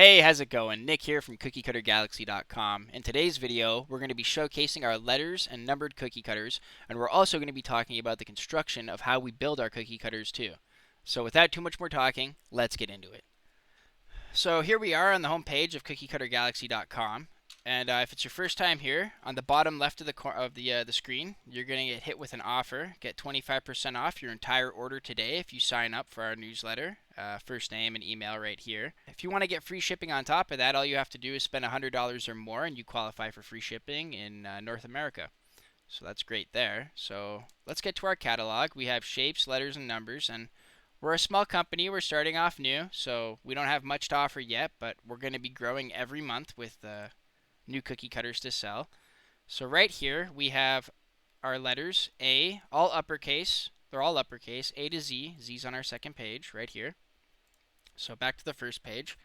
Hey, how's it going? Nick here from CookieCutterGalaxy.com. In today's video, we're going to be showcasing our letters and numbered cookie cutters, and we're also going to be talking about the construction of how we build our cookie cutters too. So without too much more talking, let's get into it. So here we are on the home page of CookieCutterGalaxy.com, and if it's your first time here, on the bottom left of the screen, you're going to get hit with an offer. Get 25% off your entire order today if you sign up for our newsletter. First name and email right here. If you want to get free shipping on top of that, all you have to do is spend $100 or more, and you qualify for free shipping in North America. So that's great there. So let's get to our catalog. We have shapes, letters, and numbers, and we're a small company. We're starting off new, so we don't have much to offer yet, but we're going to be growing every month with new cookie cutters to sell. So right here we have our letters A, all uppercase. They're all uppercase, A to Z. Z's on our second page right here. So back to the first page.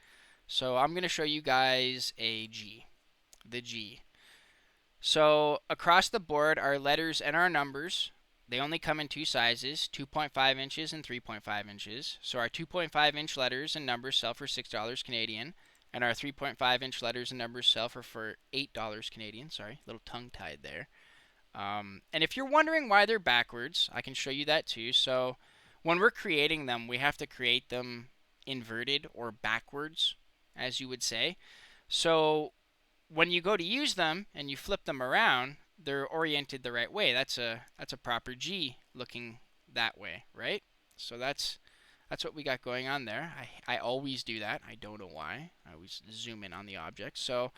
So I'm going to show you guys a G, the G. So across the board, our letters and our numbers, they only come in two sizes, 2.5 inches and 3.5 inches. So our 2.5-inch letters and numbers sell for $6 Canadian, and our 3.5-inch letters and numbers sell for $8 Canadian. Sorry, a little tongue-tied there. And if you're wondering why they're backwards, I can show you that too. So when we're creating them, we have to create them inverted or backwards, as you would say. So when you go to use them and you flip them around, they're oriented the right way. That's a proper G looking that way, right? So that's what we got going on there. I always do that. I don't know why. I always zoom in on the object. So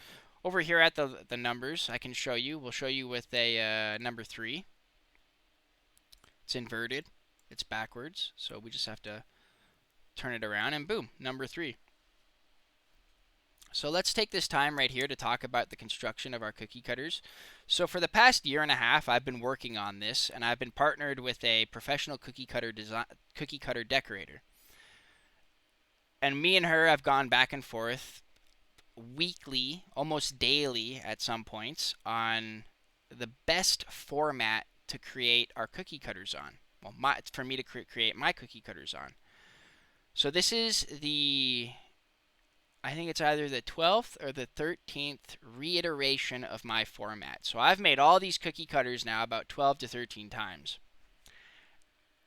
over here at the numbers, I can show you. We'll show you with a number 3. It's inverted. It's backwards. So we just have to turn it around and boom, number 3. So let's take this time right here to talk about the construction of our cookie cutters. So for the past year and a half, I've been working on this, and I've been partnered with a professional cookie cutter decorator. And me and her have gone back and forth weekly, almost daily at some points, on the best format to create our cookie cutters on. Well, for me to create my cookie cutters on. So this is I think it's either the 12th or the 13th reiteration of my format. So I've made all these cookie cutters now about 12 to 13 times.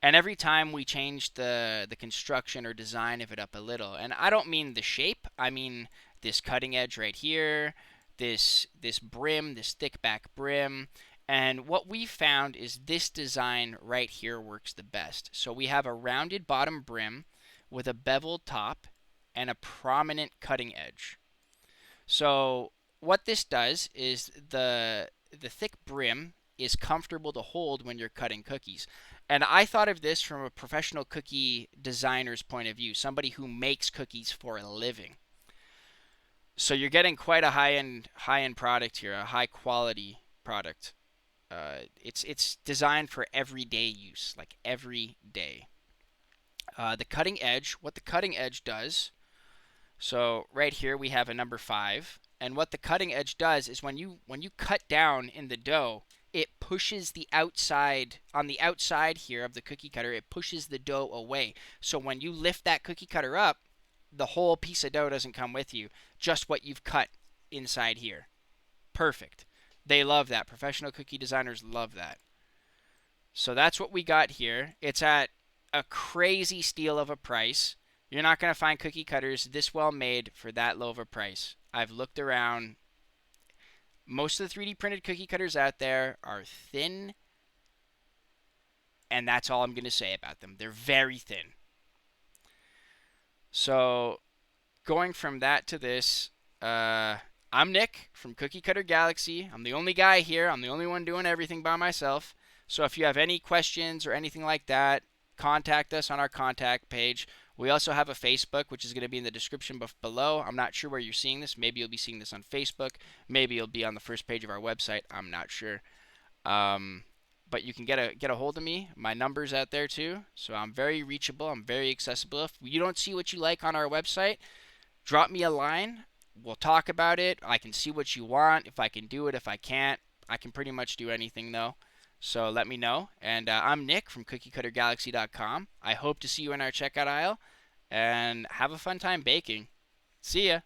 And every time we change the construction or design of it up a little. And I don't mean the shape. I mean this cutting edge right here, this brim, this thick back brim. And what we found is this design right here works the best. So we have a rounded bottom brim with a beveled top and a prominent cutting edge. So what this does is the thick brim is comfortable to hold when you're cutting cookies. And I thought of this from a professional cookie designer's point of view, somebody who makes cookies for a living. So you're getting quite a high-end product here, a high-quality product. It's designed for everyday use, like every day. The cutting edge, what the cutting edge does, so right here we have a number 5, and what the cutting edge does is when you cut down in the dough, it pushes the outside, on the outside here of the cookie cutter, it pushes the dough away. So when you lift that cookie cutter up, the whole piece of dough doesn't come with you, just what you've cut inside here. Perfect. They love that. Professional cookie designers love that. So that's what we got here. It's at a crazy steal of a price. You're not going to find cookie cutters this well made for that low of a price. I've looked around. Most of the 3D printed cookie cutters out there are thin, and that's all I'm going to say about them. They're very thin. So going from that to this, I'm Nick from Cookie Cutter Galaxy. I'm the only guy here. I'm the only one doing everything by myself. So if you have any questions or anything like that, contact us on our contact page. We also have a Facebook, which is going to be in the description below. I'm not sure where you're seeing this. Maybe you'll be seeing this on Facebook. Maybe it'll be on the first page of our website. I'm not sure. But you can get a hold of me. My number's out there too. So I'm very reachable. I'm very accessible. If you don't see what you like on our website, drop me a line. We'll talk about it. I can see what you want. If I can do it, if I can't, I can pretty much do anything though. So let me know. And I'm Nick from CookieCutterGalaxy.com. I hope to see you in our checkout aisle. And have a fun time baking. See ya.